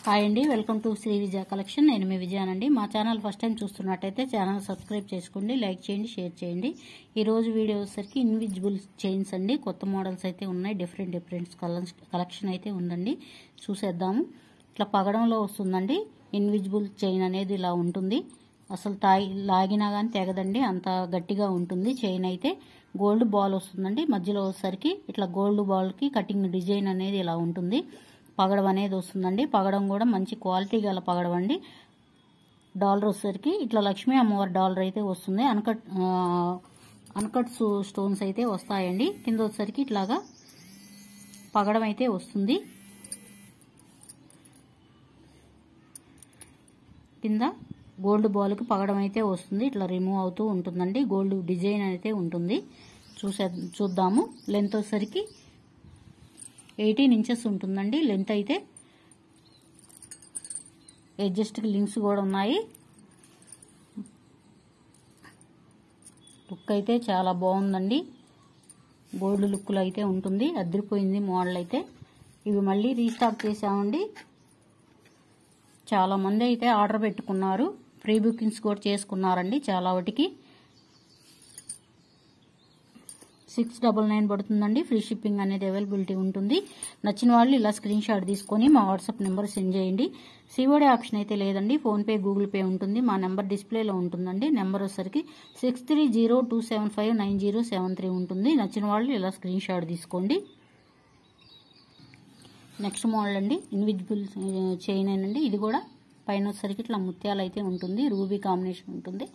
Hi అండి, welcome to Shri Vijaya collection. నేను మీ విజయానండి. మా ఛానల్ ఫస్ట్ టైం చూస్తున్నట్టయితే ఛానల్ సబ్స్క్రైబ్ చేసుకోండి, లైక్ చేయండి, షేర్ చేయండి. ఈరోజు వీడియో వచ్చేసరికి ఇన్విజిబుల్ చైన్స్ అండి. కొత్త మోడల్స్ అయితే ఉన్నాయి, డిఫరెంట్ కలెక్షన్ అయితే ఉందండి. చూసేద్దాము. ఇట్లా పగడంలో వస్తుందండి. ఇన్విజిబుల్ చైన్ అనేది ఇలా ఉంటుంది. అసలు లాగినా కానీ తెగదండి, అంత గట్టిగా ఉంటుంది. చైన్ అయితే గోల్డ్ బాల్ వస్తుందండి. మధ్యలో వచ్చేసరికి ఇట్లా గోల్డ్ బాల్కి కటింగ్ డిజైన్ అనేది ఇలా ఉంటుంది. పగడం అనేది వస్తుందండి. పగడం కూడా మంచి క్వాలిటీ గల పగడం అండి. డాలర్ వచ్చేసరికి ఇట్లా లక్ష్మీ అమ్మవారి డాలర్ అయితే వస్తుంది. అన్కట్ స్టోన్స్ అయితే వస్తాయండి. కింద వచ్చేసరికి ఇట్లాగా పగడం అయితే వస్తుంది. కింద గోల్డ్ బాల్కి పగడం అయితే వస్తుంది. ఇట్లా రిమూవ్ అవుతూ ఉంటుందండి. గోల్డ్ డిజైన్ అయితే ఉంటుంది. చూద్దాము. లెంత్ వచ్చేసరికి 18 ఇంచెస్ ఉంటుందండి. లెంత్ అయితే అడ్జస్ట్కి లింక్స్ కూడా ఉన్నాయి. లుక్ అయితే చాలా బాగుందండి. గోల్డ్ లుక్లో అయితే ఉంటుంది. అదిరిపోయింది మోడల్ అయితే. ఇవి మళ్ళీ రీస్టాక్ చేసామండి. చాలా మంది అయితే ఆర్డర్ పెట్టుకున్నారు, ప్రీ బుకింగ్స్ కూడా చేసుకున్నారండి. చాలా వాటికి 699 పడుతుందండి. ఫ్రీ షిప్పింగ్ అనేది అవైలబిలిటీ ఉంటుంది. నచ్చిన వాళ్ళు ఇలా స్క్రీన్ షాట్ తీసుకొని మా వాట్సాప్ నెంబర్ సెండ్ చేయండి. సిఓడి ఆప్షన్ అయితే లేదండి. ఫోన్పే, గూగుల్ పే ఉంటుంది. మా నెంబర్ డిస్ప్లేలో ఉంటుందండి. నెంబర్ వచ్చేసరికి 6302759073 ఉంటుంది. నచ్చిన వాళ్ళు ఇలా స్క్రీన్ షాట్ తీసుకోండి. నెక్స్ట్ మోడల్ అండి, ఇన్విజిబుల్ చైన్ అండి. ఇది కూడా పైన వచ్చేసరికి ఇట్లా ముత్యాలు అయితే ఉంటుంది. రూబీ కాంబినేషన్ ఉంటుంది.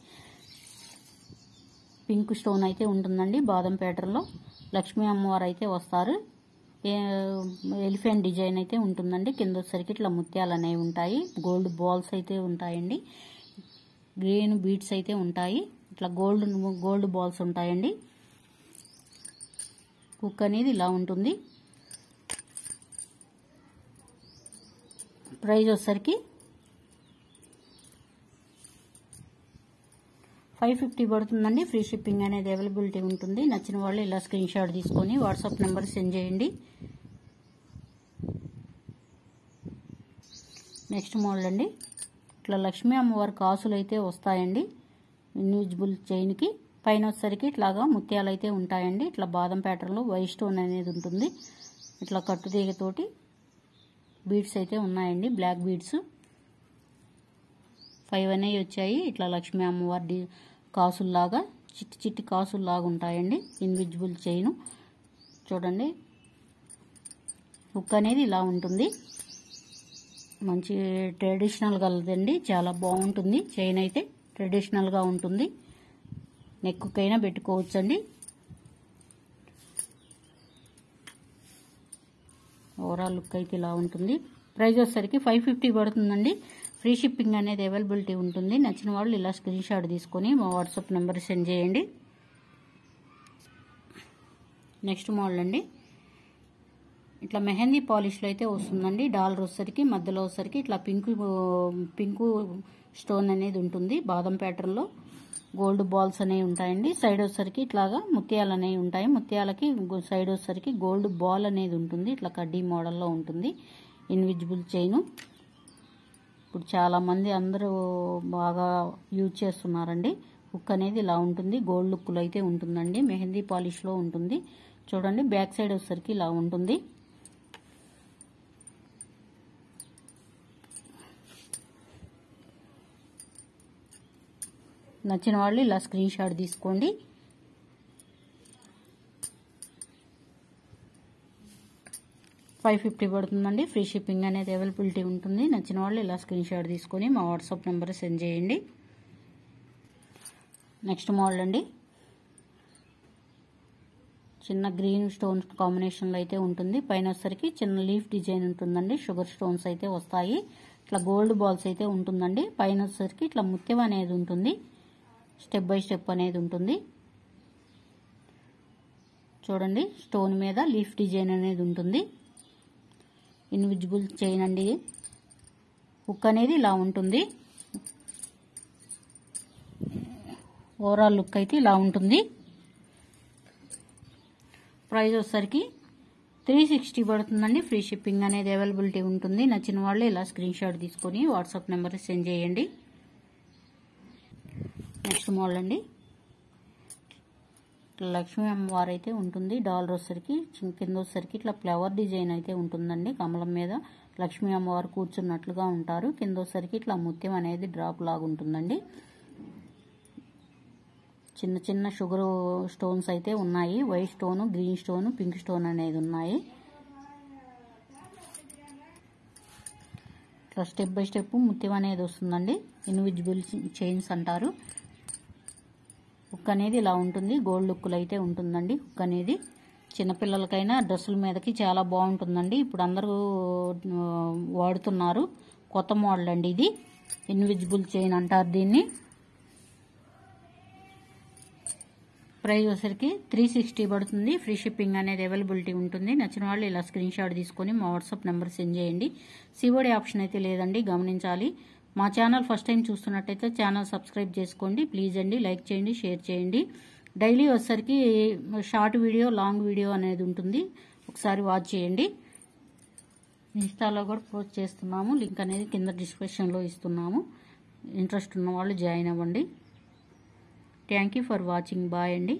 పింక్ స్టోన్ అయితే ఉంటుందండి. బాదం ప్యాటర్న్లో లక్ష్మీ అమ్మవారు అయితే వస్తారు. ఎలిఫెంట్ డిజైన్ అయితే ఉంటుందండి. కింద వచ్చేసరికి ఇట్లా ముత్యాలు అనేవి ఉంటాయి. గోల్డ్ బాల్స్ అయితే ఉంటాయండి. గ్రీన్ బీడ్స్ అయితే ఉంటాయి. ఇట్లా గోల్డ్ బాల్స్ ఉంటాయండి. హుక్ అనేది ఇలా ఉంటుంది. ప్రైస్ వచ్చేసరికి 550 పడుతుందండి. ఫ్రీ షిప్పింగ్ అనేది అవైలబిలిటీ ఉంటుంది. నచ్చిన వాళ్ళు ఇలా స్క్రీన్ షాట్ తీసుకొని వాట్సాప్ నెంబర్ సెండ్ చేయండి. నెక్స్ట్ మోడల్ అండి, ఇట్లా లక్ష్మీ అమ్మవారి కాసులు అయితే వస్తాయండి. ఇన్విజిబుల్ చైన్కి పైన వచ్చేసరికి ఇట్లాగా ముత్యాలు అయితే ఉంటాయండి. ఇట్లా బాదం ప్యాటర్న్లో వైట్ స్టోన్ అనేది ఉంటుంది. ఇట్లా కట్టుతీగతోటి బీడ్స్ అయితే ఉన్నాయండి, బ్లాక్ బీడ్స్ 5 అనేవి వచ్చాయి. ఇట్లా లక్ష్మీ అమ్మవారి కాసుల్లాగా చిట్టి చిట్టి కాసుల్లాగా ఉంటాయండి. ఇన్విజిబుల్ చైన్ చూడండి. హుక్ అనేది ఇలా ఉంటుంది. మంచి ట్రెడిషనల్ కలదండి. చాలా బాగుంటుంది. చైన్ అయితే ట్రెడిషనల్గా ఉంటుంది. నెక్కుకైనా పెట్టుకోవచ్చండి. ఓవరాల్ లుక్ అయితే ఇలా ఉంటుంది. ప్రైస్ వచ్చేసరికి 550 పడుతుందండి. ఫ్రీ షిప్పింగ్ అనేది అవైలబిలిటీ ఉంటుంది. నచ్చిన వాళ్ళు ఇలా స్క్రీన్ షాట్ తీసుకొని మా వాట్సాప్ నెంబర్ సెండ్ చేయండి. నెక్స్ట్ మోడల్ అండి, ఇట్లా మెహందీ పాలిష్లో అయితే వస్తుందండి. డాలర్ వచ్చేసరికి మధ్యలో వచ్చేసరికి ఇట్లా పింకు స్టోన్ అనేది ఉంటుంది. బాదం ప్యాటర్న్లో గోల్డ్ బాల్స్ అనేవి ఉంటాయండి. సైడ్ వచ్చేసరికి ఇట్లాగా ముత్యాలు అనేవి ఉంటాయి. ముత్యాలకి సైడ్ వచ్చేసరికి గోల్డ్ బాల్ అనేది ఉంటుంది. ఇట్లా కడ్డీ మోడల్లో ఉంటుంది. ఇన్విజిబుల్ చైన్ ఇప్పుడు చాలా మంది అందరూ బాగా యూజ్ చేస్తున్నారండి. హుక్ అనేది ఇలా ఉంటుంది. గోల్డ్ లుక్లో అయితే ఉంటుందండి. మెహందీ పాలిష్లో ఉంటుంది. చూడండి, బ్యాక్ సైడ్ వచ్చేసరికి ఇలా ఉంటుంది. నచ్చిన వాళ్ళు ఇలా స్క్రీన్ షాట్ తీసుకోండి. $550 పడుతుందండి. ఫ్రీ షిప్పింగ్ అనేది అవైలబిలిటీ ఉంటుంది. నచ్చిన వాళ్ళు ఇలా స్క్రీన్ షాట్ తీసుకొని మా వాట్సాప్ నెంబర్ సెండ్ చేయండి. నెక్స్ట్ మోడల్ అండి, చిన్న గ్రీన్ స్టోన్స్ కాంబినేషన్లో అయితే ఉంటుంది. పైన వచ్చేసరికి చిన్న లీఫ్ డిజైన్ ఉంటుందండి. షుగర్ స్టోన్స్ అయితే వస్తాయి. ఇట్లా గోల్డ్ బాల్స్ అయితే ఉంటుందండి. పైన వచ్చేసరికి ఇట్లా ముత్యం అనేది ఉంటుంది. స్టెప్ బై స్టెప్ అనేది ఉంటుంది. చూడండి, స్టోన్ మీద లీఫ్ డిజైన్ అనేది ఉంటుంది. ఇన్విజిబుల్ చైన్ అండి. హుక్ అనేది ఇలా ఉంటుంది. ఓవరాల్ లుక్ అయితే ఇలా ఉంటుంది. ప్రైస్ వచ్చేసరికి 360 పడుతుందండి. ఫ్రీ షిప్పింగ్ అనేది అవైలబిలిటీ ఉంటుంది. నచ్చిన వాళ్ళు ఇలా స్క్రీన్ షాట్ తీసుకొని వాట్సాప్ నెంబర్ సెండ్ చేయండి. నెక్స్ట్ మోడల్ అండి, లక్ష్మీ అమ్మవారు అయితే ఉంటుంది. డాలర్ వచ్చేసరికి కింద వచ్చేసరికి ఇట్లా ఫ్లవర్ డిజైన్ అయితే ఉంటుందండి. కమలం మీద లక్ష్మీ అమ్మవారు కూర్చున్నట్లుగా ఉంటారు. కింద వచ్చేసరికి ఇట్లా ముత్యం అనేది డ్రాప్ లాగా ఉంటుందండి. చిన్న చిన్న షుగర్ స్టోన్స్ అయితే ఉన్నాయి. White stone, green stone, pink stone అనేది ఉన్నాయి. ఇట్లా స్టెప్ బై స్టెప్ ముత్యం అనేది వస్తుందండి. ఇన్విజిబుల్ చైన్స్ అంటారు. హుక్ అనేది ఇలా ఉంటుంది. గోల్డ్ లుక్లు అయితే ఉంటుందండి. హుక్ అనేది చిన్నపిల్లలకైనా డ్రెస్సుల మీదకి చాలా బాగుంటుందండి. ఇప్పుడు అందరూ వాడుతున్నారు. కొత్త మోడల్ అండి ఇది. ఇన్విజిబుల్ చైన్ అంటారు దీన్ని. ప్రైస్ వచ్చరికి 360 పడుతుంది. ఫ్రీ షిప్పింగ్ అనేది అవైలబిలిటీ ఉంటుంది. నచ్చిన వాళ్ళు ఇలా స్క్రీన్ షాట్ తీసుకొని మా వాట్సాప్ నెంబర్ సెండ్ చేయండి. సిఓడి ఆప్షన్ అయితే లేదండి, గమనించాలి. మా ఛానల్ ఫస్ట్ టైం చూస్తున్నట్టయితే ఛానల్ సబ్స్క్రైబ్ చేసుకోండి ప్లీజ్ అండి. లైక్ చేయండి, షేర్ చేయండి. డైలీ వచ్చరికి షార్ట్ వీడియో, లాంగ్ వీడియో అనేది ఉంటుంది. ఒకసారి వాచ్ చేయండి. ఇన్స్టాలో కూడా పోస్ట్ చేస్తున్నాము. లింక్ అనేది కింద డిస్క్రిప్షన్లో ఇస్తున్నాము. ఇంట్రెస్ట్ ఉన్న వాళ్ళు జాయిన్ అవ్వండి. Thank you for watching. Bye అండి.